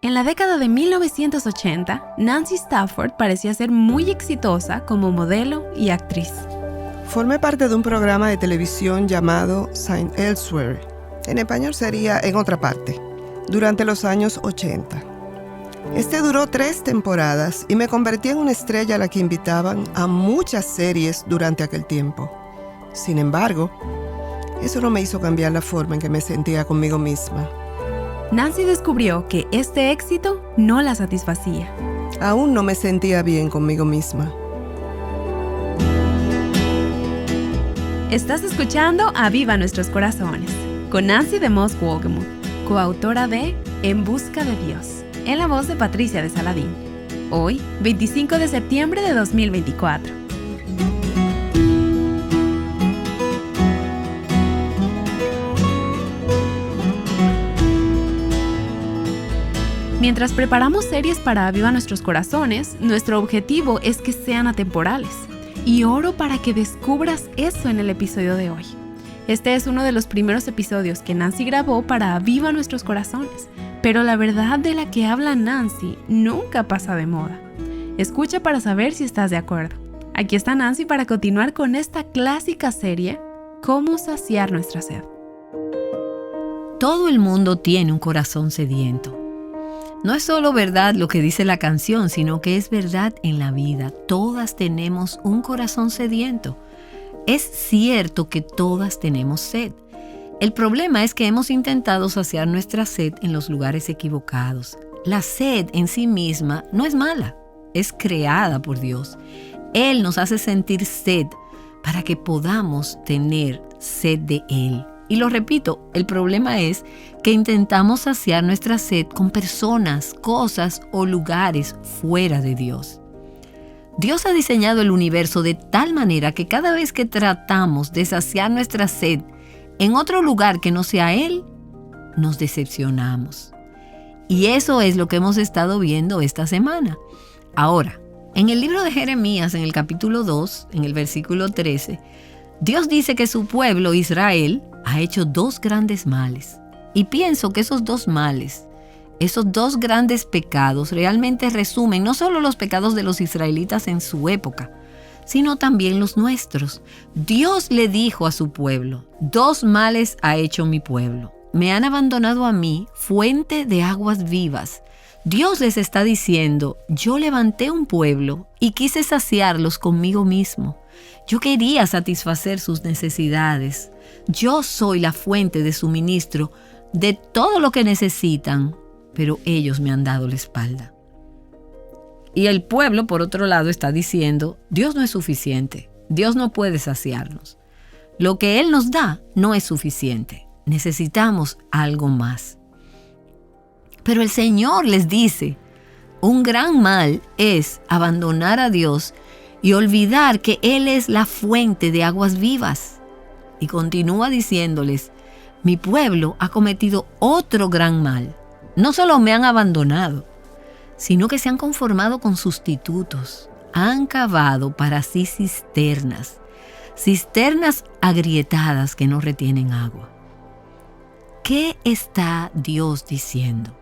En la década de 1980, Nancy Stafford parecía ser muy exitosa como modelo y actriz. Formé parte de un programa de televisión llamado St. Elsewhere. En español sería En otra parte, durante los años 80. Este duró 3 temporadas y me convertí en una estrella a la que invitaban a muchas series durante aquel tiempo. Sin embargo, eso no me hizo cambiar la forma en que me sentía conmigo misma. Nancy descubrió que este éxito no la satisfacía. Aún no me sentía bien conmigo misma. Estás escuchando Aviva Nuestros Corazones, con Nancy DeMoss Wolgemuth, coautora de En Busca de Dios, en la voz de Patricia de Saladín. Hoy, 25 de septiembre de 2024. Mientras preparamos series para Aviva Nuestros Corazones, nuestro objetivo es que sean atemporales. Y oro para que descubras eso en el episodio de hoy. Este es uno de los primeros episodios que Nancy grabó para Aviva Nuestros Corazones, pero la verdad de la que habla Nancy nunca pasa de moda. Escucha para saber si estás de acuerdo. Aquí está Nancy para continuar con esta clásica serie, Cómo saciar nuestra sed. Todo el mundo tiene un corazón sediento. No es solo verdad lo que dice la canción, sino que es verdad en la vida. Todas tenemos un corazón sediento. Es cierto que todas tenemos sed. El problema es que hemos intentado saciar nuestra sed en los lugares equivocados. La sed en sí misma no es mala, es creada por Dios. Él nos hace sentir sed para que podamos tener sed de Él. Y lo repito, el problema es que intentamos saciar nuestra sed con personas, cosas o lugares fuera de Dios. Dios ha diseñado el universo de tal manera que cada vez que tratamos de saciar nuestra sed en otro lugar que no sea Él, nos decepcionamos. Y eso es lo que hemos estado viendo esta semana. Ahora, en el libro de Jeremías, en el capítulo 2, en el versículo 13, Dios dice que su pueblo, Israel, ha hecho 2 grandes males. Y pienso que esos 2 males, esos 2 grandes pecados realmente resumen no solo los pecados de los israelitas en su época, sino también los nuestros. Dios le dijo a su pueblo, 2 males ha hecho mi pueblo. Me han abandonado a mí, fuente de aguas vivas. Dios les está diciendo, yo levanté un pueblo y quise saciarlos conmigo mismo. Yo quería satisfacer sus necesidades. Yo soy la fuente de suministro de todo lo que necesitan, pero ellos me han dado la espalda. Y el pueblo, por otro lado, está diciendo, Dios no es suficiente. Dios no puede saciarnos. Lo que Él nos da no es suficiente. Necesitamos algo más. Pero el Señor les dice, un gran mal es abandonar a Dios y olvidar que Él es la fuente de aguas vivas. Y continúa diciéndoles, mi pueblo ha cometido otro gran mal. No solo me han abandonado, sino que se han conformado con sustitutos. Han cavado para sí cisternas agrietadas que no retienen agua. ¿Qué está Dios diciendo?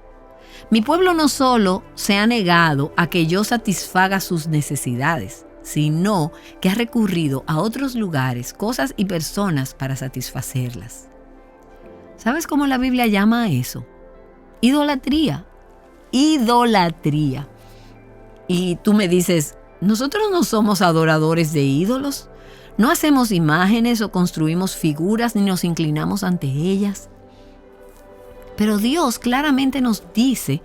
Mi pueblo no solo se ha negado a que yo satisfaga sus necesidades, sino que ha recurrido a otros lugares, cosas y personas para satisfacerlas. ¿Sabes cómo la Biblia llama a eso? Idolatría. Idolatría. Y tú me dices, ¿nosotros no somos adoradores de ídolos? ¿No hacemos imágenes o construimos figuras ni nos inclinamos ante ellas? Pero Dios claramente nos dice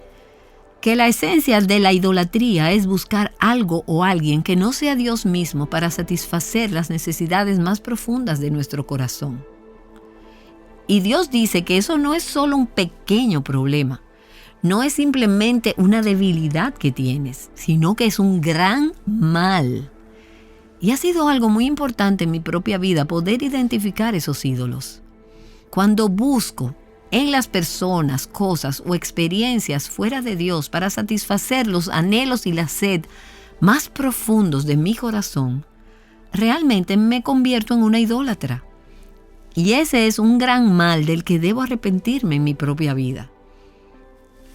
que la esencia de la idolatría es buscar algo o alguien que no sea Dios mismo para satisfacer las necesidades más profundas de nuestro corazón. Y Dios dice que eso no es solo un pequeño problema, no es simplemente una debilidad que tienes, sino que es un gran mal. Y ha sido algo muy importante en mi propia vida poder identificar esos ídolos. Cuando busco en las personas, cosas o experiencias fuera de Dios para satisfacer los anhelos y la sed más profundos de mi corazón, realmente me convierto en una idólatra. Y ese es un gran mal del que debo arrepentirme en mi propia vida.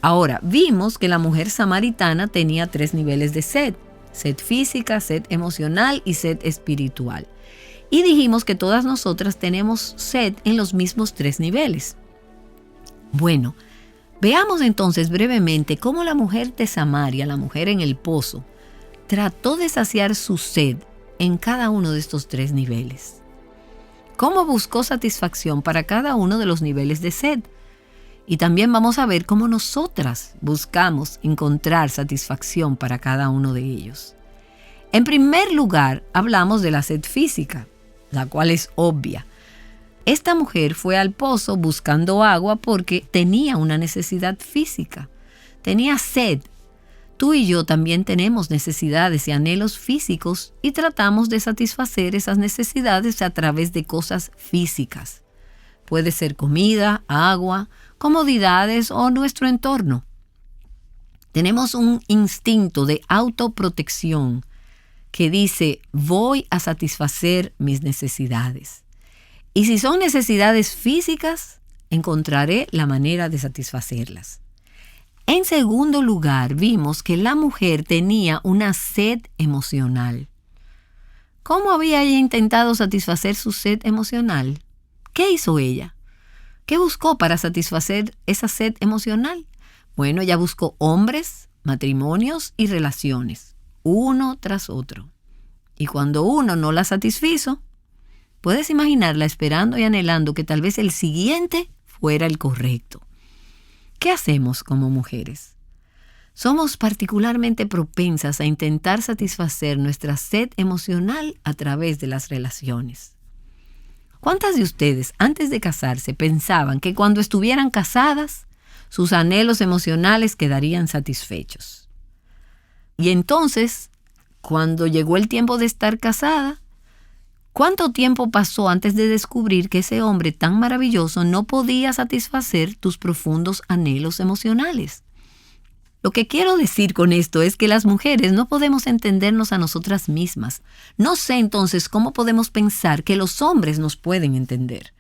Ahora, vimos que la mujer samaritana tenía 3 niveles de sed: sed física, sed emocional y sed espiritual. Y dijimos que todas nosotras tenemos sed en los mismos 3 niveles. Bueno, veamos entonces brevemente cómo la mujer de Samaria, la mujer en el pozo, trató de saciar su sed en cada uno de estos 3 niveles. ¿Cómo buscó satisfacción para cada uno de los niveles de sed? Y también vamos a ver cómo nosotras buscamos encontrar satisfacción para cada uno de ellos. En primer lugar, hablamos de la sed física, la cual es obvia. Esta mujer fue al pozo buscando agua porque tenía una necesidad física. Tenía sed. Tú y yo también tenemos necesidades y anhelos físicos y tratamos de satisfacer esas necesidades a través de cosas físicas. Puede ser comida, agua, comodidades o nuestro entorno. Tenemos un instinto de autoprotección que dice: voy a satisfacer mis necesidades. Y si son necesidades físicas, encontraré la manera de satisfacerlas. En segundo lugar, vimos que la mujer tenía una sed emocional. ¿Cómo había ella intentado satisfacer su sed emocional? ¿Qué hizo ella? ¿Qué buscó para satisfacer esa sed emocional? Bueno, ella buscó hombres, matrimonios y relaciones, uno tras otro. Y cuando uno no la satisfizo, puedes imaginarla esperando y anhelando que tal vez el siguiente fuera el correcto. ¿Qué hacemos como mujeres? Somos particularmente propensas a intentar satisfacer nuestra sed emocional a través de las relaciones. ¿Cuántas de ustedes antes de casarse pensaban que cuando estuvieran casadas, sus anhelos emocionales quedarían satisfechos? Y entonces, cuando llegó el tiempo de estar casada, ¿cuánto tiempo pasó antes de descubrir que ese hombre tan maravilloso no podía satisfacer tus profundos anhelos emocionales? Lo que quiero decir con esto es que las mujeres no podemos entendernos a nosotras mismas. No sé entonces cómo podemos pensar que los hombres nos pueden entender.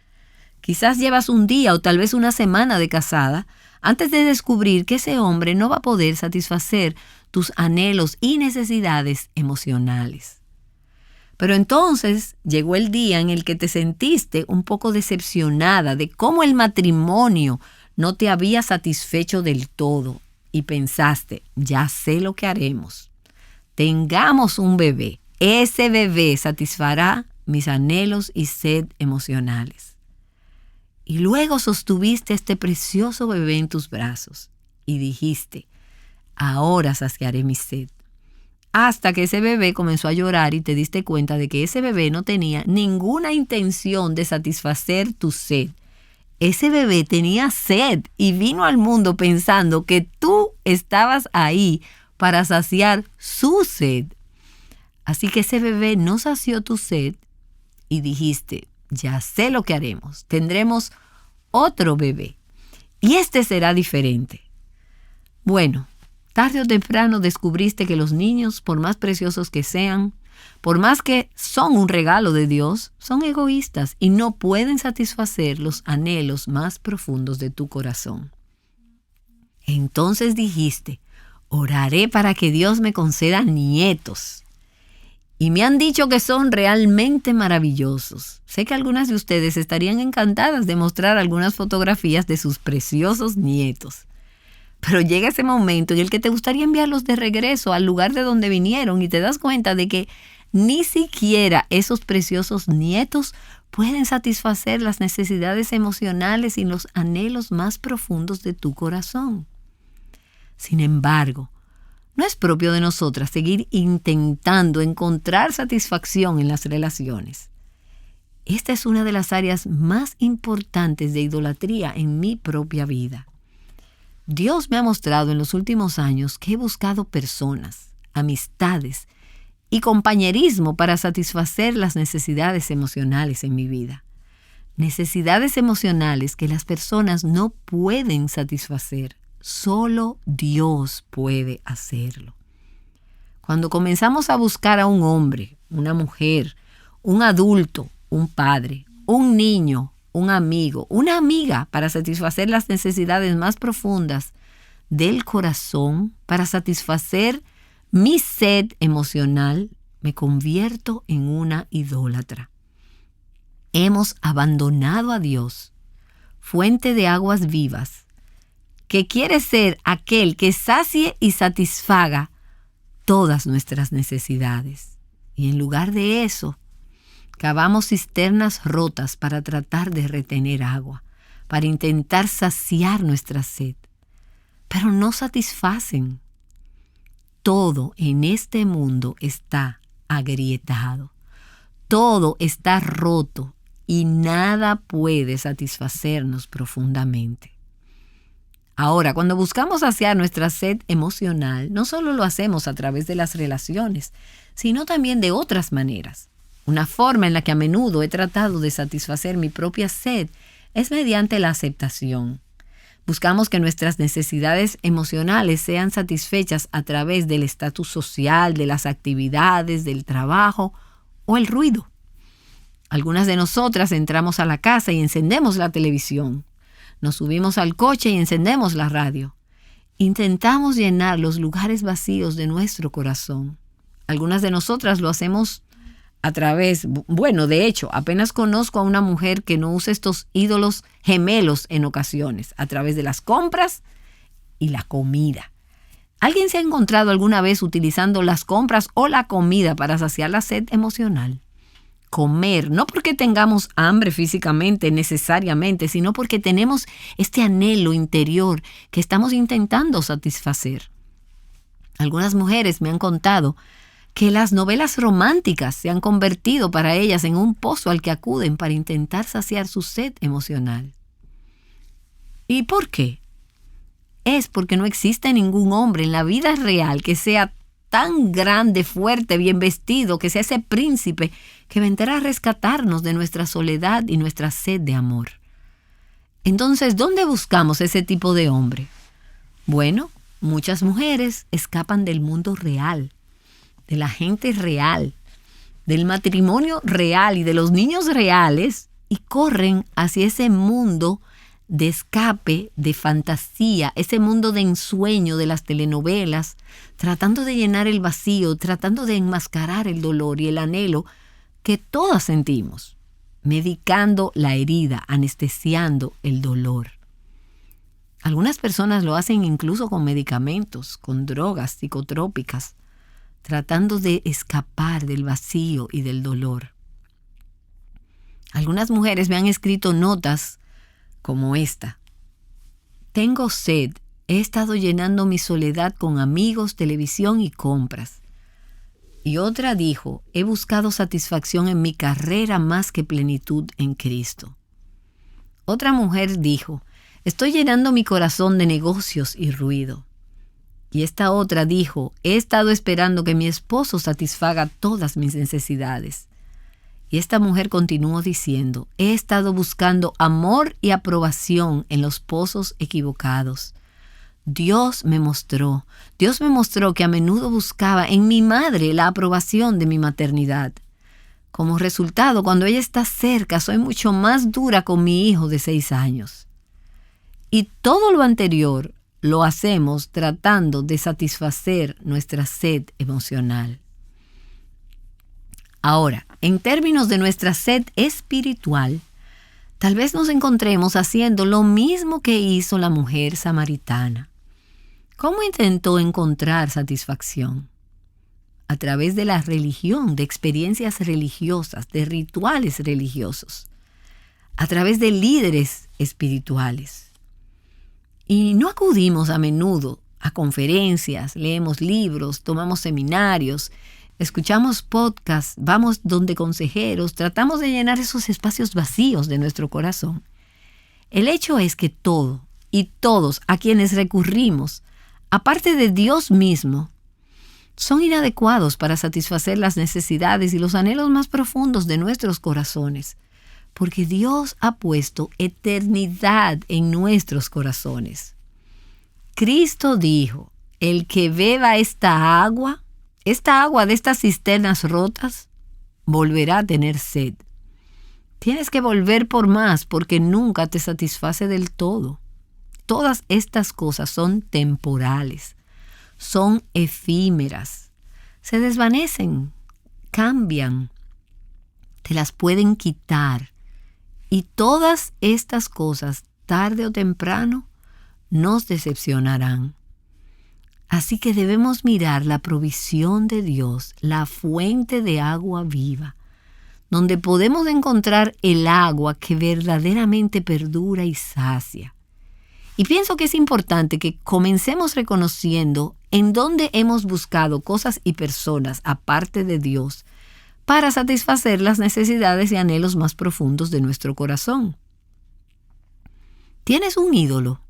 Quizás llevas un día o tal vez una semana de casada antes de descubrir que ese hombre no va a poder satisfacer tus anhelos y necesidades emocionales. Pero entonces llegó el día en el que te sentiste un poco decepcionada de cómo el matrimonio no te había satisfecho del todo y pensaste: ya sé lo que haremos. Tengamos un bebé. Ese bebé satisfará mis anhelos y sed emocionales. Y luego sostuviste este precioso bebé en tus brazos y dijiste: ahora saciaré mi sed. Hasta que ese bebé comenzó a llorar y te diste cuenta de que ese bebé no tenía ninguna intención de satisfacer tu sed. Ese bebé tenía sed y vino al mundo pensando que tú estabas ahí para saciar su sed. Así que ese bebé no sació tu sed y dijiste: ya sé lo que haremos. Tendremos otro bebé y este será diferente. Bueno, tarde o temprano descubriste que los niños, por más preciosos que sean, por más que son un regalo de Dios, son egoístas y no pueden satisfacer los anhelos más profundos de tu corazón. Entonces dijiste: oraré para que Dios me conceda nietos. Y me han dicho que son realmente maravillosos. Sé que algunas de ustedes estarían encantadas de mostrar algunas fotografías de sus preciosos nietos. Pero llega ese momento en el que te gustaría enviarlos de regreso al lugar de donde vinieron y te das cuenta de que ni siquiera esos preciosos nietos pueden satisfacer las necesidades emocionales y los anhelos más profundos de tu corazón. Sin embargo, no es propio de nosotras seguir intentando encontrar satisfacción en las relaciones. Esta es una de las áreas más importantes de idolatría en mi propia vida. Dios me ha mostrado en los últimos años que he buscado personas, amistades y compañerismo para satisfacer las necesidades emocionales en mi vida. Necesidades emocionales que las personas no pueden satisfacer. Solo Dios puede hacerlo. Cuando comenzamos a buscar a un hombre, una mujer, un adulto, un padre, un niño, un amigo, una amiga para satisfacer las necesidades más profundas del corazón para satisfacer mi sed emocional, me convierto en una idólatra. Hemos abandonado a Dios, fuente de aguas vivas, que quiere ser aquel que sacie y satisfaga todas nuestras necesidades. Y en lugar de eso, cavamos cisternas rotas para tratar de retener agua, para intentar saciar nuestra sed, pero no satisfacen. Todo en este mundo está agrietado, todo está roto y nada puede satisfacernos profundamente. Ahora, cuando buscamos saciar nuestra sed emocional, no solo lo hacemos a través de las relaciones, sino también de otras maneras. Una forma en la que a menudo he tratado de satisfacer mi propia sed es mediante la aceptación. Buscamos que nuestras necesidades emocionales sean satisfechas a través del estatus social, de las actividades, del trabajo o el ruido. Algunas de nosotras entramos a la casa y encendemos la televisión. Nos subimos al coche y encendemos la radio. Intentamos llenar los lugares vacíos de nuestro corazón. Algunas de nosotras lo hacemos a través, de hecho, apenas conozco a una mujer que no usa estos ídolos gemelos en ocasiones, a través de las compras y la comida. ¿Alguien se ha encontrado alguna vez utilizando las compras o la comida para saciar la sed emocional? Comer, no porque tengamos hambre físicamente necesariamente, sino porque tenemos este anhelo interior que estamos intentando satisfacer. Algunas mujeres me han contado que las novelas románticas se han convertido para ellas en un pozo al que acuden para intentar saciar su sed emocional. ¿Y por qué? Es porque no existe ningún hombre en la vida real que sea tan grande, fuerte, bien vestido, que sea ese príncipe que vendrá a rescatarnos de nuestra soledad y nuestra sed de amor. Entonces, ¿dónde buscamos ese tipo de hombre? Bueno, muchas mujeres escapan del mundo real, de la gente real, del matrimonio real y de los niños reales y corren hacia ese mundo de escape, de fantasía, ese mundo de ensueño de las telenovelas, tratando de llenar el vacío, tratando de enmascarar el dolor y el anhelo que todas sentimos, medicando la herida, anestesiando el dolor. Algunas personas lo hacen incluso con medicamentos, con drogas psicotrópicas, tratando de escapar del vacío y del dolor. Algunas mujeres me han escrito notas como esta. Tengo sed, he estado llenando mi soledad con amigos, televisión y compras. Y otra dijo, he buscado satisfacción en mi carrera más que plenitud en Cristo. Otra mujer dijo, estoy llenando mi corazón de negocios y ruido. Y esta otra dijo, he estado esperando que mi esposo satisfaga todas mis necesidades. Y esta mujer continuó diciendo, he estado buscando amor y aprobación en los pozos equivocados. Dios me mostró que a menudo buscaba en mi madre la aprobación de mi maternidad. Como resultado, cuando ella está cerca, soy mucho más dura con mi hijo de 6 años. Y todo lo anterior lo hacemos tratando de satisfacer nuestra sed emocional. Ahora, en términos de nuestra sed espiritual, tal vez nos encontremos haciendo lo mismo que hizo la mujer samaritana. ¿Cómo intentó encontrar satisfacción? A través de la religión, de experiencias religiosas, de rituales religiosos, a través de líderes espirituales. Y no acudimos a menudo a conferencias, leemos libros, tomamos seminarios, escuchamos podcasts, vamos donde consejeros, tratamos de llenar esos espacios vacíos de nuestro corazón. El hecho es que todo y todos a quienes recurrimos, aparte de Dios mismo, son inadecuados para satisfacer las necesidades y los anhelos más profundos de nuestros corazones, porque Dios ha puesto eternidad en nuestros corazones. Cristo dijo, el que beba esta agua de estas cisternas rotas, volverá a tener sed. Tienes que volver por más porque nunca te satisface del todo. todas estas cosas son temporales, son efímeras, se desvanecen, cambian, te las pueden quitar. Y todas estas cosas, tarde o temprano, nos decepcionarán. Así que debemos mirar la provisión de Dios, la fuente de agua viva, donde podemos encontrar el agua que verdaderamente perdura y sacia. Y pienso que es importante que comencemos reconociendo en dónde hemos buscado cosas y personas aparte de Dios para satisfacer las necesidades y anhelos más profundos de nuestro corazón. ¿Tienes un ídolo?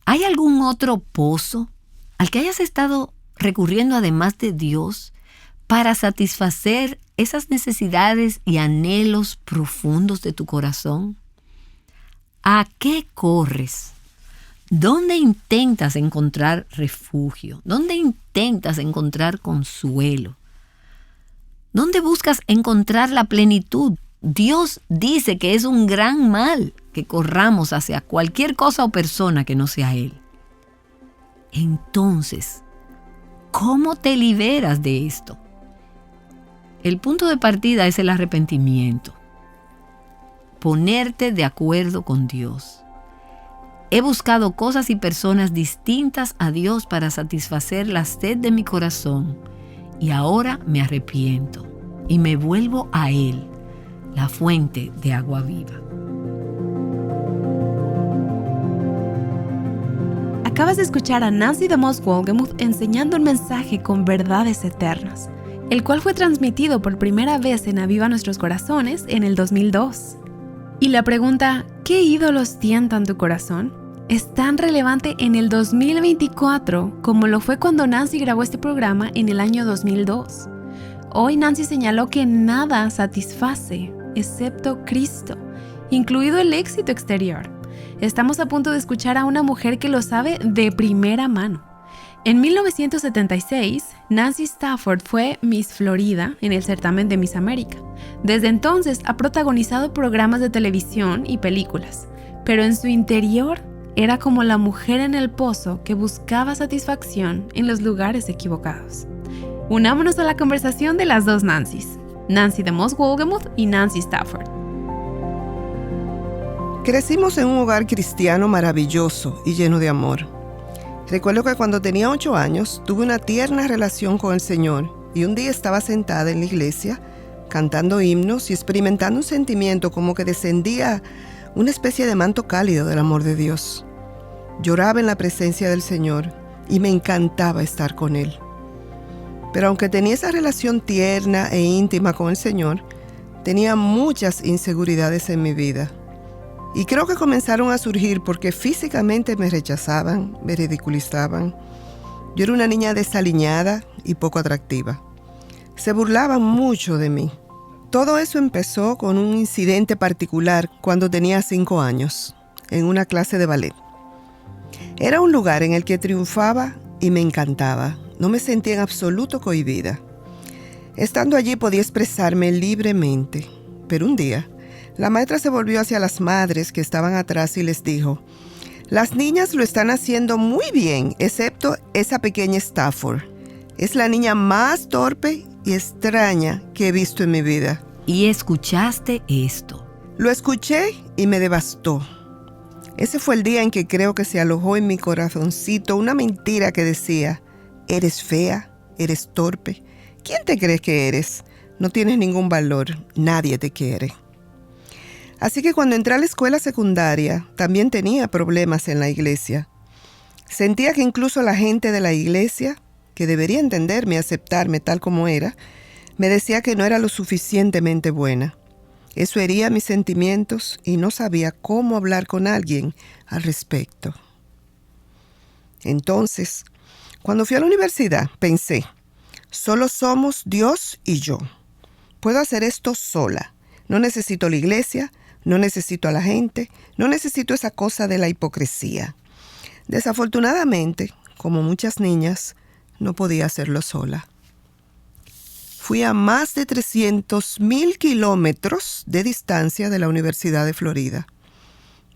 ¿Hay algún otro pozo al que hayas estado recurriendo además de Dios para satisfacer esas necesidades y anhelos profundos de tu corazón? ¿A qué corres? ¿Dónde intentas encontrar refugio? ¿Dónde intentas encontrar consuelo? ¿Dónde buscas encontrar la plenitud? Dios dice que es un gran mal que corramos hacia cualquier cosa o persona que no sea Él. Entonces, ¿cómo te liberas de esto? El punto de partida es el arrepentimiento. Ponerte de acuerdo con Dios. He buscado cosas y personas distintas a Dios para satisfacer la sed de mi corazón y ahora me arrepiento y me vuelvo a Él, la fuente de agua viva. Acabas de escuchar a Nancy DeMoss Wolgemuth enseñando un mensaje con verdades eternas, el cual fue transmitido por primera vez en Aviva Nuestros Corazones en el 2002. Y la pregunta, ¿qué ídolos tientan tu corazón?, es tan relevante en el 2024 como lo fue cuando Nancy grabó este programa en el año 2002. Hoy Nancy señaló que nada satisface excepto Cristo, incluido el éxito exterior. Estamos a punto de escuchar a una mujer que lo sabe de primera mano. En 1976, Nancy Stafford fue Miss Florida en el certamen de Miss América. Desde entonces ha protagonizado programas de televisión y películas, pero en su interior era como la mujer en el pozo que buscaba satisfacción en los lugares equivocados. Unámonos a la conversación de las dos Nancys, Nancy DeMoss Wolgemuth y Nancy Stafford. Crecimos en un hogar cristiano maravilloso y lleno de amor. Recuerdo que cuando tenía 8 años tuve una tierna relación con el Señor y un día estaba sentada en la iglesia cantando himnos y experimentando un sentimiento como que descendía una especie de manto cálido del amor de Dios. Lloraba en la presencia del Señor y me encantaba estar con Él. Pero aunque tenía esa relación tierna e íntima con el Señor, tenía muchas inseguridades en mi vida. Y creo que comenzaron a surgir porque físicamente me rechazaban, me ridiculizaban. Yo era una niña desaliñada y poco atractiva. Se burlaban mucho de mí. Todo eso empezó con un incidente particular cuando tenía 5 años, en una clase de ballet. Era un lugar en el que triunfaba y me encantaba. No me sentía en absoluto cohibida. Estando allí podía expresarme libremente. Pero un día, la maestra se volvió hacia las madres que estaban atrás y les dijo: «Las niñas lo están haciendo muy bien, excepto esa pequeña Stafford. Es la niña más torpe y extraña que he visto en mi vida». Y escuchaste esto. Lo escuché y me devastó. Ese fue el día en que creo que se alojó en mi corazoncito una mentira que decía: «Eres fea, eres torpe. ¿Quién te crees que eres? No tienes ningún valor, nadie te quiere». Así que cuando entré a la escuela secundaria, también tenía problemas en la iglesia. Sentía que incluso la gente de la iglesia, que debería entenderme y aceptarme tal como era, me decía que no era lo suficientemente buena. Eso hería mis sentimientos y no sabía cómo hablar con alguien al respecto. Entonces, cuando fui a la universidad, pensé: solo somos Dios y yo. Puedo hacer esto sola. No necesito la iglesia, no necesito a la gente, no necesito esa cosa de la hipocresía. Desafortunadamente, como muchas niñas, no podía hacerlo sola. Fui a más de 300,000 kilómetros de distancia de la Universidad de Florida.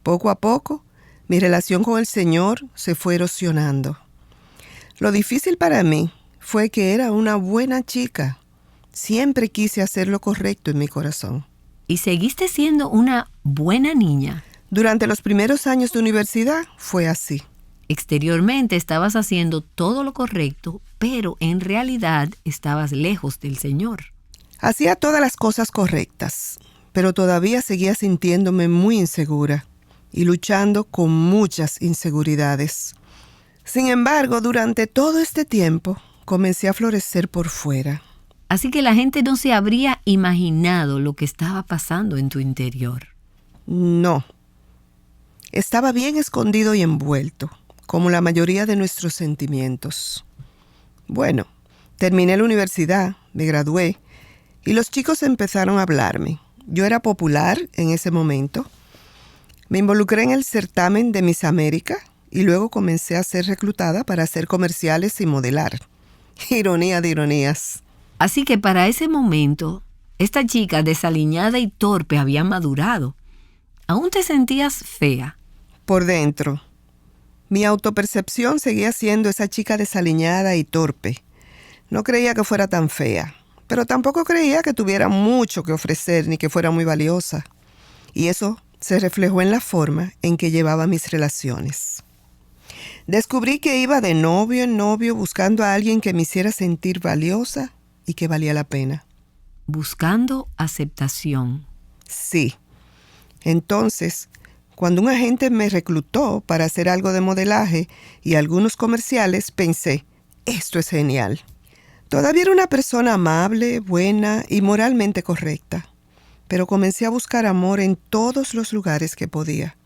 Poco a poco, Mi relación con el Señor se fue erosionando. Lo difícil para mí fue que era una buena chica. Siempre quise hacer lo correcto en mi corazón. ¿Y seguiste siendo una buena niña? Durante los primeros años de universidad fue así. Exteriormente estabas haciendo todo lo correcto, pero en realidad estabas lejos del Señor. Hacía todas las cosas correctas, pero todavía seguía sintiéndome muy insegura y luchando con muchas inseguridades. Sin embargo, durante todo este tiempo, comencé a florecer por fuera. Así que la gente no se habría imaginado lo que estaba pasando en tu interior. No. Estaba bien escondido y envuelto, como la mayoría de nuestros sentimientos. Bueno, terminé la universidad, me gradué, y los chicos empezaron a hablarme. Yo era popular en ese momento. Me involucré en el certamen de Miss América y luego comencé a ser reclutada para hacer comerciales y modelar. Ironía de ironías. Así que para ese momento, esta chica desaliñada y torpe había madurado. ¿Aún te sentías fea? Por dentro. Mi autopercepción seguía siendo esa chica desaliñada y torpe. No creía que fuera tan fea, pero tampoco creía que tuviera mucho que ofrecer ni que fuera muy valiosa. Y eso se reflejó en la forma en que llevaba mis relaciones. Descubrí que iba de novio en novio buscando a alguien que me hiciera sentir valiosa y que valía la pena. Buscando aceptación. Sí. Entonces, cuando un agente me reclutó para hacer algo de modelaje y algunos comerciales, pensé, esto es genial. Todavía era una persona amable, buena y moralmente correcta, pero comencé a buscar amor en todos los lugares que podía.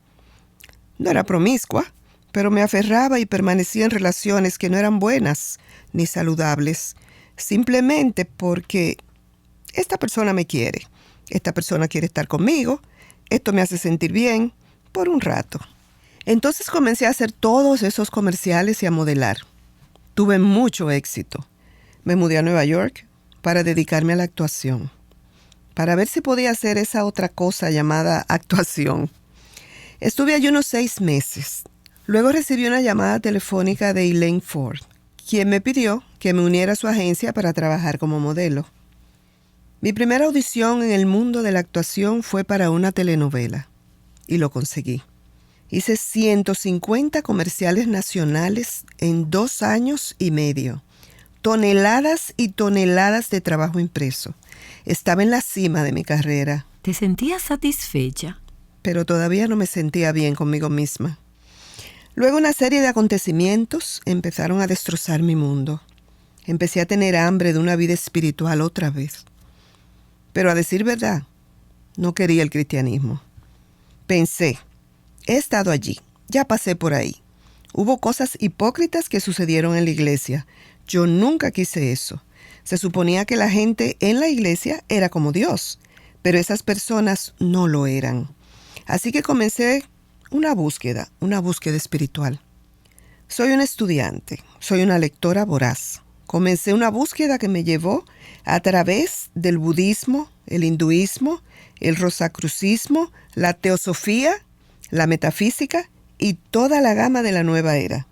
No era promiscua, pero me aferraba y permanecía en relaciones que no eran buenas ni saludables, simplemente porque esta persona me quiere, esta persona quiere estar conmigo, esto me hace sentir bien por un rato. Entonces comencé a hacer todos esos comerciales y a modelar. Tuve mucho éxito. Me mudé a Nueva York para dedicarme a la actuación, para ver si podía hacer esa otra cosa llamada actuación. Estuve allí unos 6 meses. Luego recibí una llamada telefónica de Elaine Ford, quien me pidió que me uniera a su agencia para trabajar como modelo. Mi primera audición en el mundo de la actuación fue para una telenovela, y lo conseguí. Hice 150 comerciales nacionales en 2 años y medio. Toneladas y toneladas de trabajo impreso. Estaba en la cima de mi carrera. ¿Te sentías satisfecha? Pero todavía no me sentía bien conmigo misma. Luego una serie de acontecimientos empezaron a destrozar mi mundo. Empecé a tener hambre de una vida espiritual otra vez. Pero a decir verdad, no quería el cristianismo. Pensé, he estado allí, ya pasé por ahí. Hubo cosas hipócritas que sucedieron en la iglesia. Yo nunca quise eso. Se suponía que la gente en la iglesia era como Dios, pero esas personas no lo eran. Así que comencé una búsqueda espiritual. Soy una estudiante, soy una lectora voraz. Comencé una búsqueda que me llevó a través del budismo, el hinduismo, el rosacrucismo, la teosofía, la metafísica y toda la gama de la nueva era.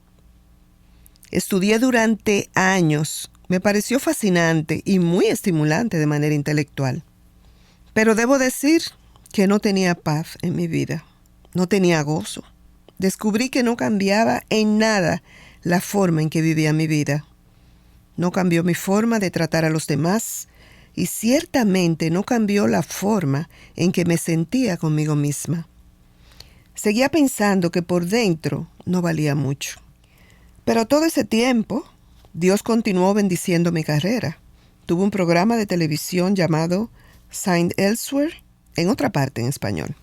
Estudié durante años. Me pareció fascinante y muy estimulante de manera intelectual. Pero debo decir que no tenía paz en mi vida. No tenía gozo. Descubrí que no cambiaba en nada la forma en que vivía mi vida. No cambió mi forma de tratar a los demás y ciertamente no cambió la forma en que me sentía conmigo misma. Seguía pensando que por dentro no valía mucho. Pero todo ese tiempo, Dios continuó bendiciendo mi carrera. Tuve un programa de televisión llamado Signed Elsewhere, en otra parte en español.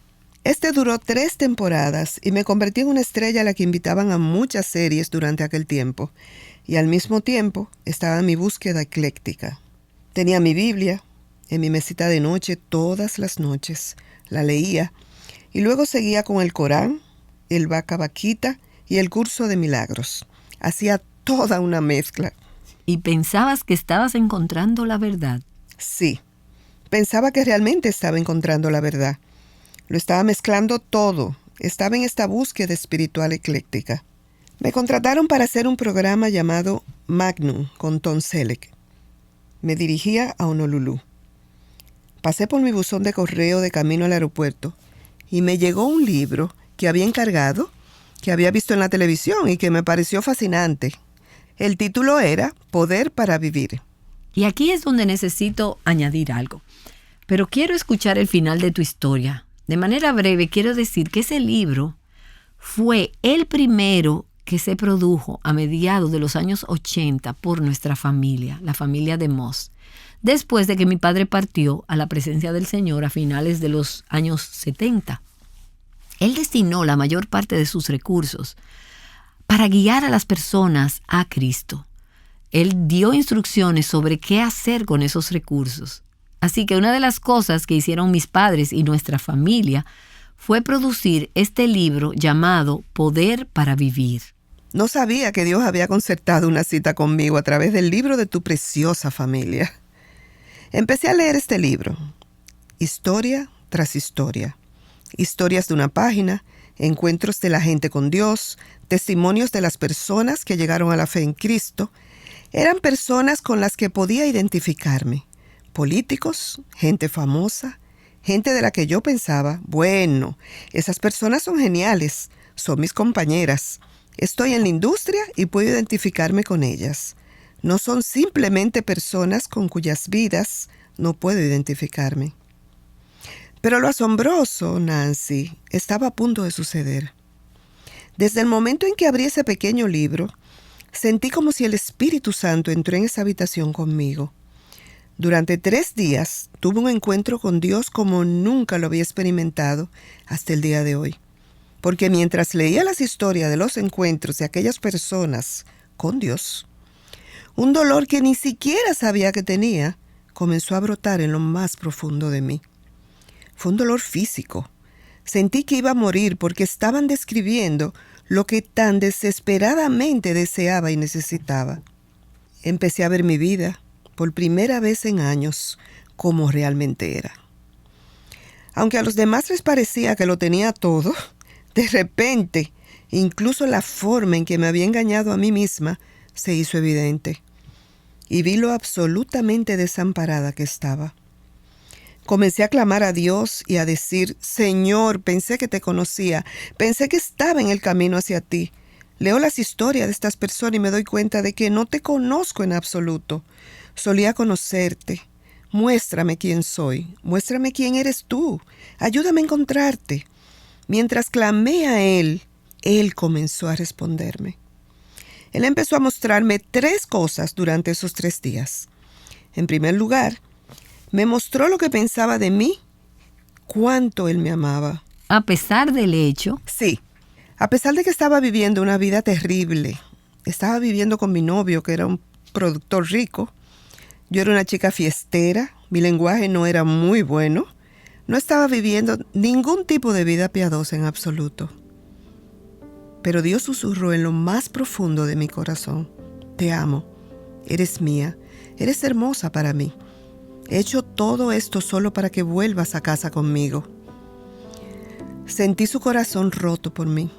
Este duró 3 temporadas y me convertí en una estrella a la que invitaban a muchas series durante aquel tiempo. Y al mismo tiempo estaba en mi búsqueda ecléctica. Tenía mi Biblia en mi mesita de noche todas las noches. La leía y luego seguía con el Corán, el Baka Bakita y el curso de milagros. Hacía toda una mezcla. ¿Y pensabas que estabas encontrando la verdad? Sí, pensaba que realmente estaba encontrando la verdad. Lo estaba mezclando todo estaba en esta búsqueda espiritual ecléctica. Me contrataron para hacer un programa llamado Magnum con Tom Selleck. Me dirigía a Honolulu. Pasé por mi buzón de correo de camino al aeropuerto y me llegó un libro que había encargado, que había visto en la televisión y que me pareció fascinante. El título era Poder para Vivir. Y aquí es donde necesito añadir algo. Pero quiero escuchar el final de tu historia. De manera breve, quiero decir que ese libro fue el primero que se produjo a mediados de los años 80 por nuestra familia, la familia de Moss, después de que mi padre partió a la presencia del Señor a finales de los años 70. Él destinó la mayor parte de sus recursos para guiar a las personas a Cristo. Él dio instrucciones sobre qué hacer con esos recursos. Así que una de las cosas que hicieron mis padres y nuestra familia fue producir este libro llamado Poder para Vivir. No sabía que Dios había concertado una cita conmigo a través del libro de tu preciosa familia. Empecé a leer este libro, historia tras historia. Historias de una página, encuentros de la gente con Dios, testimonios de las personas que llegaron a la fe en Cristo. Eran personas con las que podía identificarme. Políticos, gente famosa, gente de la que yo pensaba, bueno, esas personas son geniales, son mis compañeras. Estoy en la industria y puedo identificarme con ellas. No son simplemente personas con cuyas vidas no puedo identificarme. Pero lo asombroso, Nancy, estaba a punto de suceder. Desde el momento en que abrí ese pequeño libro, sentí como si el Espíritu Santo entró en esa habitación conmigo. Durante 3 días tuve un encuentro con Dios como nunca lo había experimentado hasta el día de hoy. Porque mientras leía las historias de los encuentros de aquellas personas con Dios, un dolor que ni siquiera sabía que tenía comenzó a brotar en lo más profundo de mí. Fue un dolor físico. Sentí que iba a morir porque estaban describiendo lo que tan desesperadamente deseaba y necesitaba. Empecé a ver mi vida, por primera vez en años, como realmente era. Aunque a los demás les parecía que lo tenía todo, de repente, incluso la forma en que me había engañado a mí misma se hizo evidente. Y vi lo absolutamente desamparada que estaba. Comencé a clamar a Dios y a decir, Señor, pensé que te conocía, pensé que estaba en el camino hacia ti. Leo las historias de estas personas y me doy cuenta de que no te conozco en absoluto. Solía conocerte. Muéstrame quién soy, muéstrame quién eres tú, ayúdame a encontrarte. Mientras clamé a Él, Él comenzó a responderme. Él empezó a mostrarme 3 cosas durante esos 3 días. En primer lugar, me mostró lo que pensaba de mí, cuánto Él me amaba. A pesar del hecho. Sí, a pesar de que estaba viviendo una vida terrible, estaba viviendo con mi novio, que era un productor rico. Yo era una chica fiestera, mi lenguaje no era muy bueno. No estaba viviendo ningún tipo de vida piadosa en absoluto. Pero Dios susurró en lo más profundo de mi corazón. Te amo, eres mía, eres hermosa para mí. He hecho todo esto solo para que vuelvas a casa conmigo. Sentí su corazón roto por mí.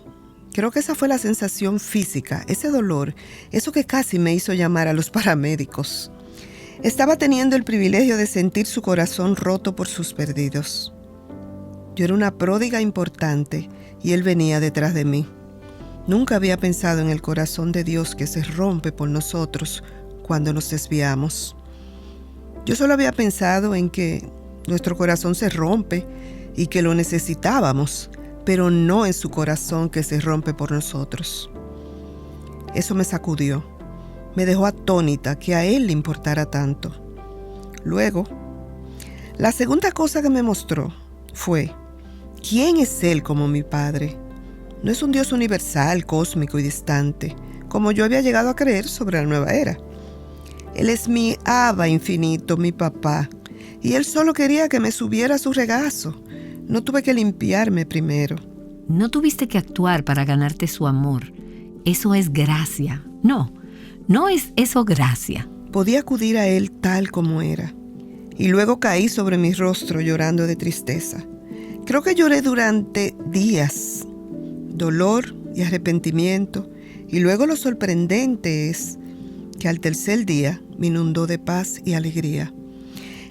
Creo que esa fue la sensación física, ese dolor, eso que casi me hizo llamar a los paramédicos. Estaba teniendo el privilegio de sentir su corazón roto por sus perdidos. Yo era una pródiga importante y él venía detrás de mí. Nunca había pensado en el corazón de Dios que se rompe por nosotros cuando nos desviamos. Yo solo había pensado en que nuestro corazón se rompe y que lo necesitábamos, pero no en su corazón que se rompe por nosotros. Eso me sacudió. Me dejó atónita que a él le importara tanto. Luego, la segunda cosa que me mostró fue, ¿quién es él como mi padre? No es un Dios universal, cósmico y distante, como yo había llegado a creer sobre la nueva era. Él es mi Abba infinito, mi papá, y él solo quería que me subiera a su regazo. No tuve que limpiarme primero. No tuviste que actuar para ganarte su amor. Eso es gracia. No es eso gracia. Podía acudir a él tal como era. Y luego caí sobre mi rostro llorando de tristeza. Creo que lloré durante días. dolor y arrepentimiento, y luego lo sorprendente es que al tercer día me inundó de paz y alegría.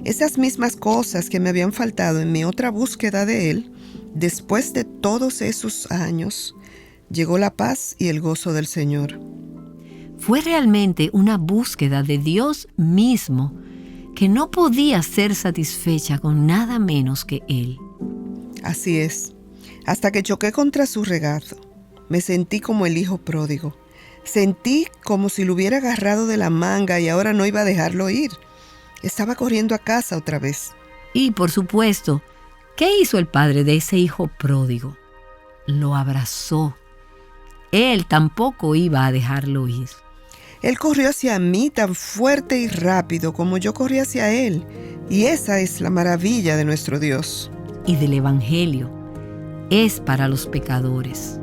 Esas mismas cosas que me habían faltado en mi otra búsqueda de Él, después de todos esos años, llegó la paz y el gozo del Señor. Fue realmente una búsqueda de Dios mismo que no podía ser satisfecha con nada menos que Él. Así es, hasta que choqué contra su regazo, me sentí como el hijo pródigo. Sentí como si lo hubiera agarrado de la manga y ahora no iba a dejarlo ir. Estaba corriendo a casa otra vez. Y por supuesto, ¿qué hizo el padre de ese hijo pródigo? Lo abrazó. Él tampoco iba a dejarlo ir. Él corrió hacia mí tan fuerte y rápido como yo corrí hacia él. Y esa es la maravilla de nuestro Dios. Y del Evangelio. Es para los pecadores.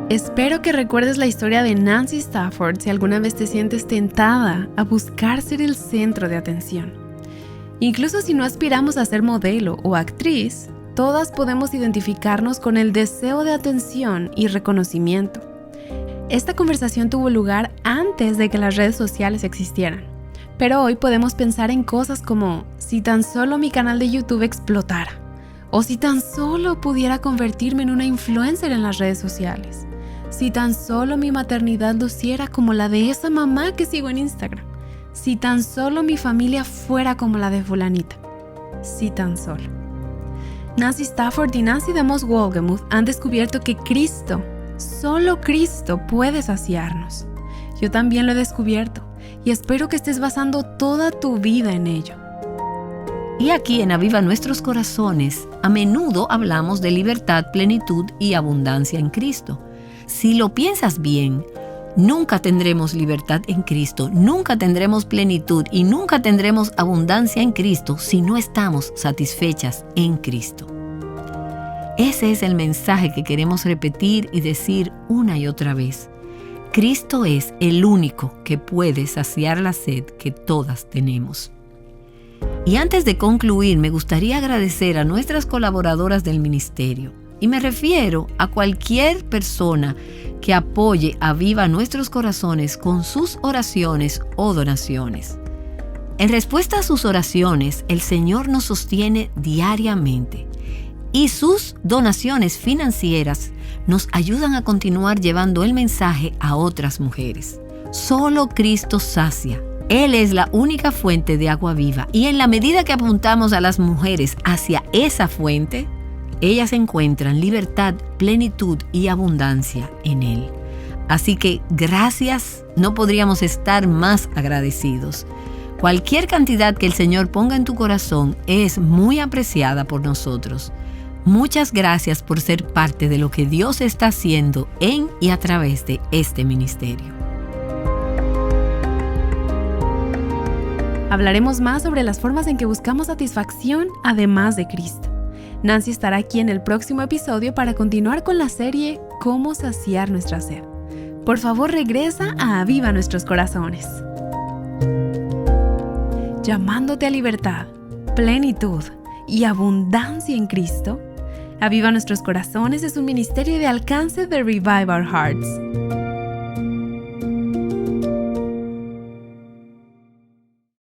Espero que recuerdes la historia de Nancy Stafford si alguna vez te sientes tentada a buscar ser el centro de atención. Incluso si no aspiramos a ser modelo o actriz, todas podemos identificarnos con el deseo de atención y reconocimiento. Esta conversación tuvo lugar antes de que las redes sociales existieran, pero hoy podemos pensar en cosas como si tan solo mi canal de YouTube explotara, o si tan solo pudiera convertirme en una influencer en las redes sociales. Si tan solo mi maternidad luciera como la de esa mamá que sigo en Instagram. Si tan solo mi familia fuera como la de fulanita. Si tan solo. Nancy Stafford y Nancy DeMoss Wolgemuth han descubierto que Cristo, solo Cristo puede saciarnos. Yo también lo he descubierto y espero que estés basando toda tu vida en ello. Y aquí en Aviva Nuestros Corazones, a menudo hablamos de libertad, plenitud y abundancia en Cristo. Si lo piensas bien, nunca tendremos libertad en Cristo, nunca tendremos plenitud y nunca tendremos abundancia en Cristo si no estamos satisfechas en Cristo. Ese es el mensaje que queremos repetir y decir una y otra vez. Cristo es el único que puede saciar la sed que todas tenemos. Y antes de concluir, me gustaría agradecer a nuestras colaboradoras del ministerio. Y me refiero a cualquier persona que apoye a Aviva Nuestros Corazones con sus oraciones o donaciones. En respuesta a sus oraciones, el Señor nos sostiene diariamente y sus donaciones financieras nos ayudan a continuar llevando el mensaje a otras mujeres. Solo Cristo sacia. Él es la única fuente de agua viva y en la medida que apuntamos a las mujeres hacia esa fuente, ellas encuentran libertad, plenitud y abundancia en Él. Así que gracias, no podríamos estar más agradecidos. Cualquier cantidad que el Señor ponga en tu corazón es muy apreciada por nosotros. Muchas gracias por ser parte de lo que Dios está haciendo en y a través de este ministerio. Hablaremos más sobre las formas en que buscamos satisfacción además de Cristo. Nancy estará aquí en el próximo episodio para continuar con la serie Cómo saciar nuestra sed. Por favor, regresa a Aviva Nuestros Corazones. Llamándote a libertad, plenitud y abundancia en Cristo, Aviva Nuestros Corazones es un ministerio de alcance de Revive Our Hearts.